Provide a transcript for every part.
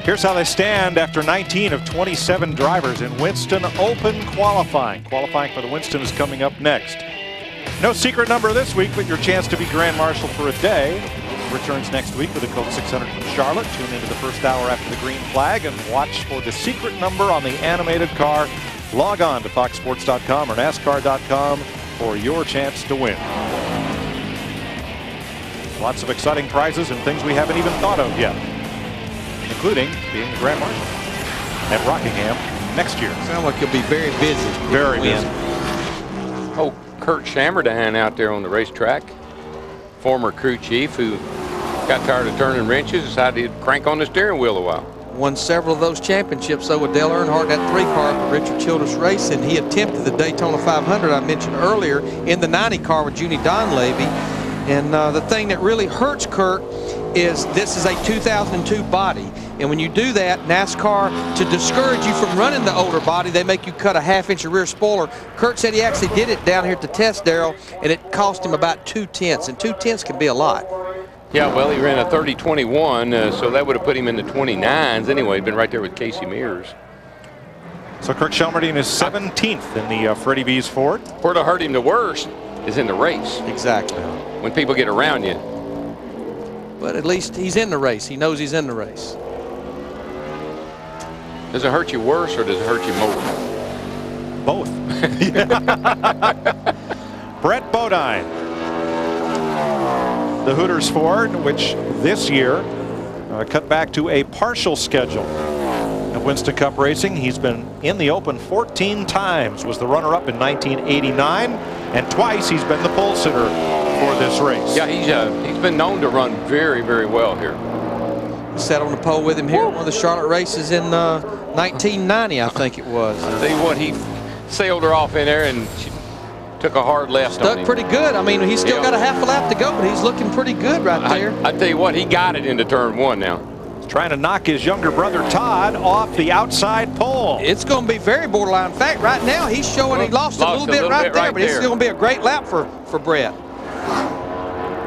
Here's how they stand after 19 of 27 drivers in Winston Open qualifying. Qualifying for the Winston is coming up next. No secret number this week, but your chance to be Grand Marshal for a day returns next week with a Coke 600 from Charlotte. Tune into the first hour after the green flag and watch for the secret number on the animated car. Log on to foxsports.com or NASCAR.com for your chance to win. Lots of exciting prizes and things we haven't even thought of yet, including being the Grand Marshal at Rockingham next year. Sounds like you'll be very busy. Very busy. Oh, Kurt Shameran out there on the racetrack, former crew chief who got tired of turning wrenches, decided to crank on the steering wheel a while. Won several of those championships, though, with Dale Earnhardt, that 3-car for Richard Childress Racing. He attempted the Daytona 500 I mentioned earlier in the 90 car with Junie Donlavey. And the thing that really hurts Kurt is this is a 2002 body. And when you do that, NASCAR, to discourage you from running the older body, they make you cut a ½ inch of rear spoiler. Kurt said he actually did it down here at the test, Darrell, and it cost him about 2/10, and 2/10 can be a lot. Yeah, well, he ran a 30-21, so that would have put him in the 29s anyway. He'd been right there with Casey Mears. So Kurt Shameran is 17th in the Freddie B's Ford. Where to hurt him the worst is in the race. Exactly. When people get around you. But at least he's in the race. He knows he's in the race. Does it hurt you worse or does it hurt you more? Both. Brett Bodine, the Hooters Ford, which this year cut back to a partial schedule at Winston Cup Racing. He's been in the Open 14 times, was the runner-up in 1989, and twice he's been the pole sitter for this race. Yeah, he's been known to run very, very well here. Sat on the pole with him here at one of the Charlotte races in 1990, I think it was. I'll tell you what, he sailed her off in there and she took a hard left on him. Stuck pretty good. I mean, he's still got a half a lap to go, but he's looking pretty good right there. I tell you what, he got it into turn 1 now. He's trying to knock his younger brother Todd off the outside pole. It's going to be very borderline. In fact, right now he's showing he lost a little bit right there, but it's still going to be a great lap for Brett.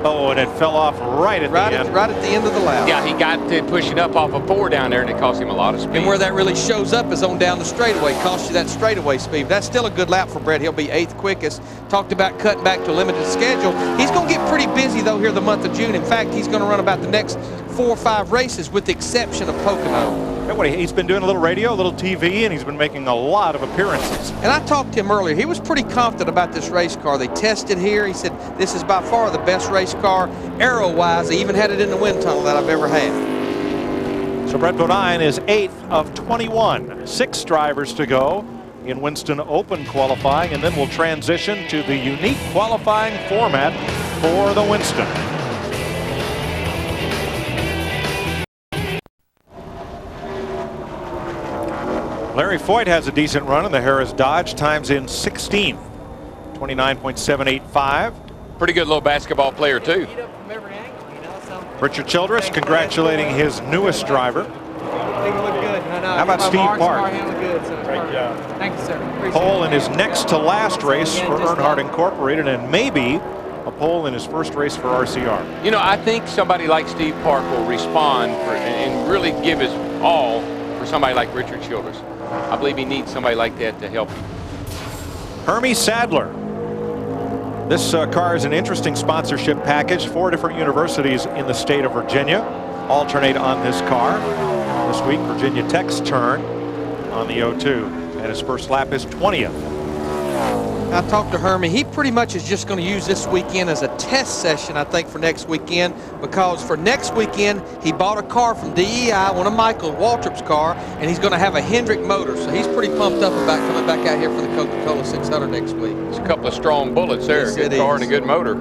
Oh, and it fell off right at the end. Right at the end of the lap. Yeah, he got to pushing up off a 4 down there, and it cost him a lot of speed. And where that really shows up is on down the straightaway. Costs you that straightaway speed. That's still a good lap for Brett. He'll be 8th quickest. Talked about cutting back to a limited schedule. He's going to get pretty busy, though, here the month of June. In fact, he's going to run about the next 4 or 5 races with the exception of Pocono. He's been doing a little radio, a little TV, and he's been making a lot of appearances. And I talked to him earlier. He was pretty confident about this race car. They tested here. He said, this is by far the best race car, aero-wise. They even had it in the wind tunnel that I've ever had. So Brett Bodine is 8th of 21. 6 drivers to go in Winston Open qualifying, and then we'll transition to the unique qualifying format for the Winston. Larry Foyt has a decent run in the Harris Dodge, times in 16th, 29.785. Pretty good little basketball player, too. Richard Childress congratulating his newest driver. How about Steve Park? Great job. Thank you, sir. Pole in his next to last race for Earnhardt Incorporated, and maybe a pole in his first race for RCR. You know, I think somebody like Steve Park will respond and really give his all for somebody like Richard Childress. I believe he needs somebody like that to help him. Hermie Sadler. This car is an interesting sponsorship package. 4 different universities in the state of Virginia alternate on this car. This week, Virginia Tech's turn on the 02, and his first lap is 20th. I talked to Hermie. He pretty much is just going to use this weekend as a test session, I think, for next weekend, because for next weekend, he bought a car from DEI, one of Michael Waltrip's car, and he's going to have a Hendrick motor. So he's pretty pumped up about coming back out here for the Coca-Cola 600 next week. It's a couple of strong bullets there. Yes, Good car and a good motor.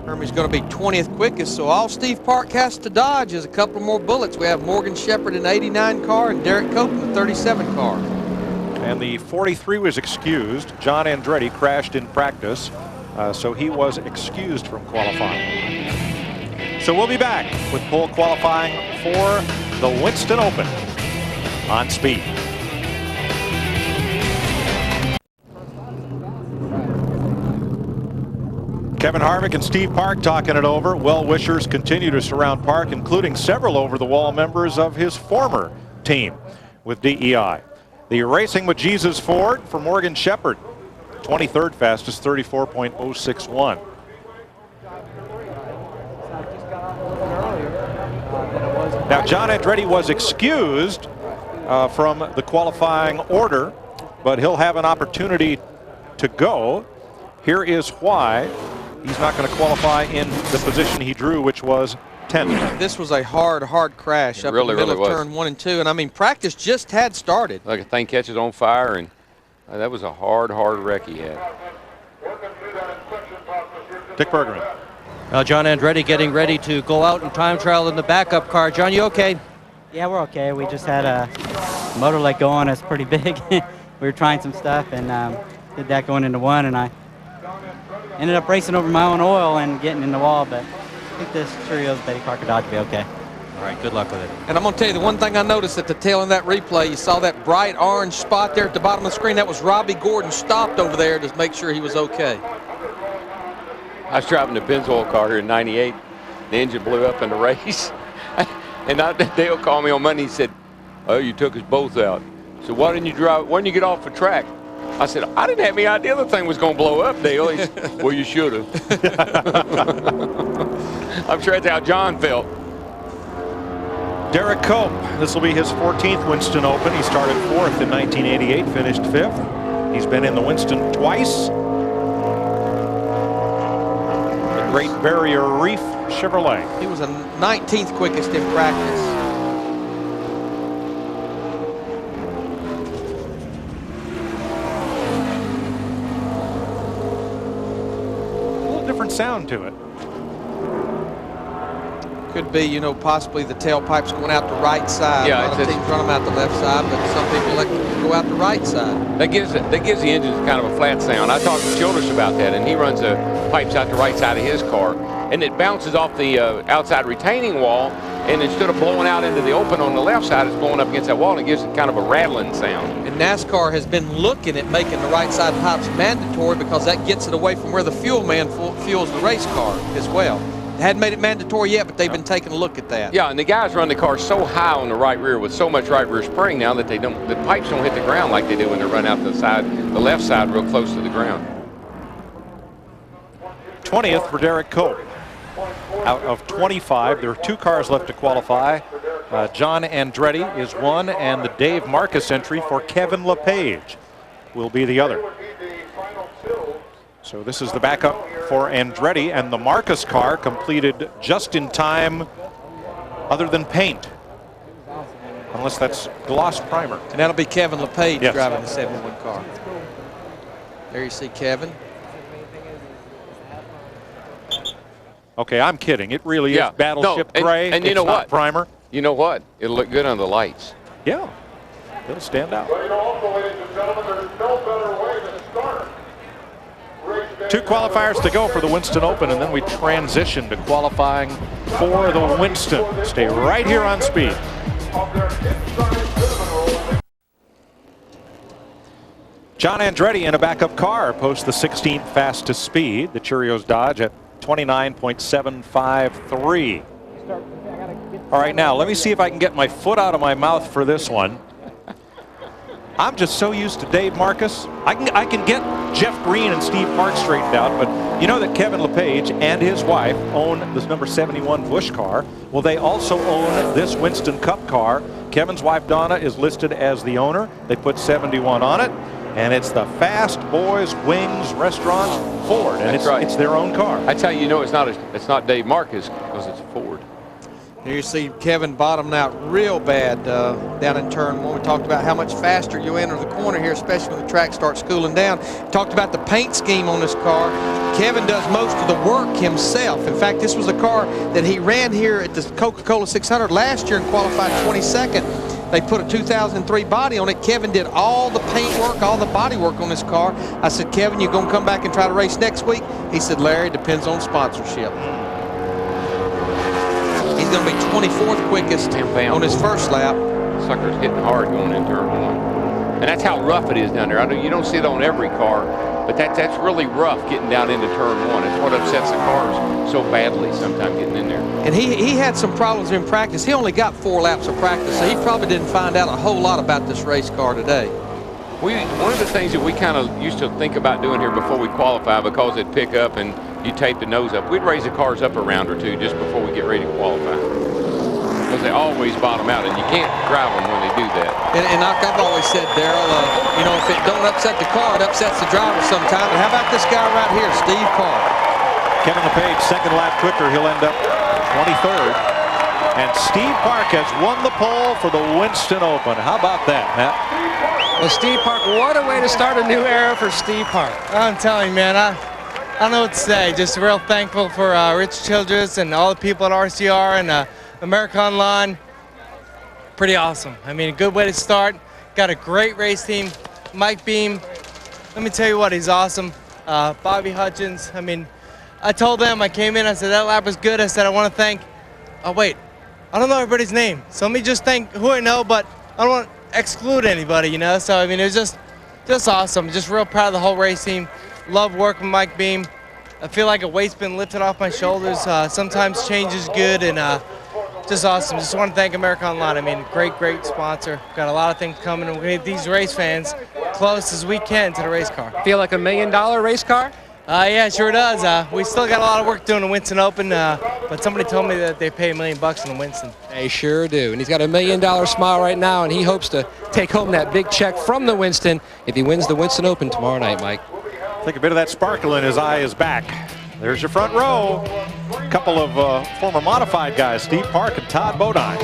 Hermie's going to be 20th quickest, so all Steve Park has to dodge is a couple more bullets. We have Morgan Shepherd in the 89 car and Derek Cope in the 37 car. And the 43 was excused. John Andretti crashed in practice, so he was excused from qualifying. So we'll be back with pole qualifying for the Winston Open on Speed. Kevin Harvick and Steve Park talking it over. Well-wishers continue to surround Park, including several over-the-wall members of his former team with DEI. The Racing with Jesus Ford for Morgan Shepherd. 23rd fastest, 34.061. Now, John Andretti was excused from the qualifying order, but he'll have an opportunity to go. Here is why he's not going to qualify in the position he drew, which was 10th. This was a hard crash up in the middle of turn 1 and 2. And I mean, practice just had started. Like a thing catches on fire, and that was a hard wreck he had. Dick Bergerman. John Andretti getting ready to go out and time trial in the backup car. John, you okay? Yeah, we're okay. We just had a motor light go on. It's pretty big. We were trying some stuff and did that going into one, and I ended up racing over my own oil and getting in the wall, but I think this Cheerios Betty Parker Dodge will be okay. All right, good luck with it. And I'm going to tell you, the one thing I noticed at the tail end of that replay, you saw that bright orange spot there at the bottom of the screen. That was Robbie Gordon stopped over there to make sure he was okay. I was driving the Pennzoil car here in '98. The engine blew up in the race. And Dale called me on Monday. He said, "Oh, you took us both out." So why didn't you get off the track? I said, "I didn't have any idea the thing was going to blow up, Dale." He said, "Well, you should have." I'm sure that's how John felt. Derek Cope. This will be his 14th Winston Open. He started 4th in 1988, finished 5th. He's been in the Winston twice. The Great Barrier Reef Chevrolet. He was a 19th quickest in practice. Different sound to it. Could be, you know, possibly the tailpipes going out the right side. Yeah, a lot of teams run them out the left side, but some people like to go out the right side. That gives the engine kind of a flat sound. I talked to Childress about that, and he runs the pipes out the right side of his car, and it bounces off the outside retaining wall, and instead of blowing out into the open on the left side, it's blowing up against that wall, and it gives it kind of a rattling sound. And NASCAR has been looking at making the right side pipes mandatory because that gets it away from where the fuel man fuels the race car as well. They hadn't made it mandatory yet, but they've been taking a look at that. Yeah, and the guys run the car so high on the right rear with so much right rear spring now that the pipes don't hit the ground like they do when they run out the left side real close to the ground. 20th for Derek Cope. Out of 25, there are 2 cars left to qualify. John Andretti is one, and the Dave Marcus entry for Kevin Lepage will be the other. So this is the backup for Andretti, and the Marcus car completed just in time other than paint. Unless that's gloss primer. And that'll be Kevin Lepage yes. driving the 71 car. There you see Kevin. Okay, I'm kidding. It really is Battleship Gray. And you know what? Primer. You know what? It'll look good under the lights. Yeah, it'll stand out. But also, ladies and gentlemen, there's no better way than start. 2 qualifiers to go for the Winston Open, and then we transition to qualifying for the Winston. Stay right here on Speed. John Andretti in a backup car posts the 16th fastest speed. The Cheerios Dodge at 29.753. All right, now let me see if I can get my foot out of my mouth for this one. I'm just so used to Dave Marcus. I can get Jeff Green and Steve Park straightened out, but you know that Kevin Lepage and his wife own this number 71 Busch car. Well, they also own this Winston Cup car. Kevin's wife Donna is listed as the owner. They put 71 on it, and it's the Fast Boys Wings Restaurant Ford, and it's their own car. That's how you know it's not Dave Marcus, because it's a Ford. Here you see Kevin bottoming out real bad down in turn 1. We talked about how much faster you enter the corner here, especially when the track starts cooling down. Talked about the paint scheme on this car. Kevin does most of the work himself. In fact, this was a car that he ran here at the Coca-Cola 600 last year and qualified 22nd. They put a 2003 body on it. Kevin did all the paint work, all the body work on this car. I said, Kevin, you going to come back and try to race next week? He said, Larry, depends on sponsorship. He's going to be 24th quickest on his first lap. Sucker's hitting hard going in turn 1. And that's how rough it is down there. I know you don't see it on every car, But that's really rough getting down into turn 1. It's what upsets the cars so badly sometimes getting in there. And he had some problems in practice. He only got 4 laps of practice, so he probably didn't find out a whole lot about this race car today. One of the things that we kind of used to think about doing here before we qualify, because it'd pick up and you tape the nose up, we'd raise the cars up a round or two just before we get ready to qualify. Because they always bottom out, and you can't drive them when they do that. And like I've always said, Darrell, you know, if it don't upset the car, it upsets the driver sometime. And how about this guy right here, Steve Park? Kevin Lepage, second lap quicker. He'll end up 23rd. And Steve Park has won the pole for the Winston Open. How about that, Matt? Well, Steve Park, what a way to start a new era for Steve Park. I'm telling you, man, I don't know what to say. Just real thankful for Rich Childress and all the people at RCR and America Online. Pretty awesome. I mean, a good way to start. Got a great race team. Mike Beam, let me tell you what, he's awesome. Bobby Hutchins, I mean, I told them, I came in, I said, that lap was good. I said, I want to thank, oh wait, I don't know everybody's name. So let me just thank who I know, but I don't want to exclude anybody, you know? So, I mean, it was just awesome. Just real proud of the whole race team. Love working with Mike Beam. I feel like a weight's been lifted off my shoulders. Sometimes change is good, and just awesome. Just want to thank America Online. I mean, great sponsor. Got a lot of things coming, and we need these race fans close as we can to the race car. Feel like $1 million race car? Yeah, it sure does. We still got a lot of work doing the Winston Open, but somebody told me that they pay $1 million in the Winston. They sure do. And he's got $1 million smile right now, and he hopes to take home that big check from the Winston if he wins the Winston Open tomorrow night, Mike. I think a bit of that sparkle in his eye is back. There's your front row. A couple of former modified guys, Steve Park and Todd Bodine.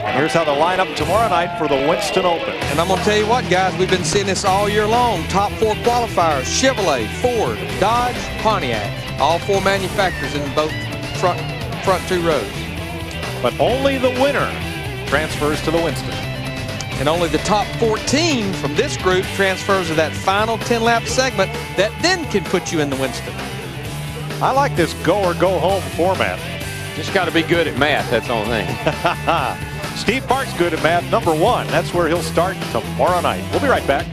And here's how they'll line up tomorrow night for the Winston Open. And I'm going to tell you what, guys, we've been seeing this all year long. Top 4 qualifiers, Chevrolet, Ford, Dodge, Pontiac. All 4 manufacturers in both front 2 rows. But only the winner transfers to the Winston. And only the top 14 from this group transfers to that final 10-lap segment that then can put you in the Winston. I like this go or go home format. Just got to be good at math, that's the only thing. Steve Park's good at math, number 1. That's where he'll start tomorrow night. We'll be right back.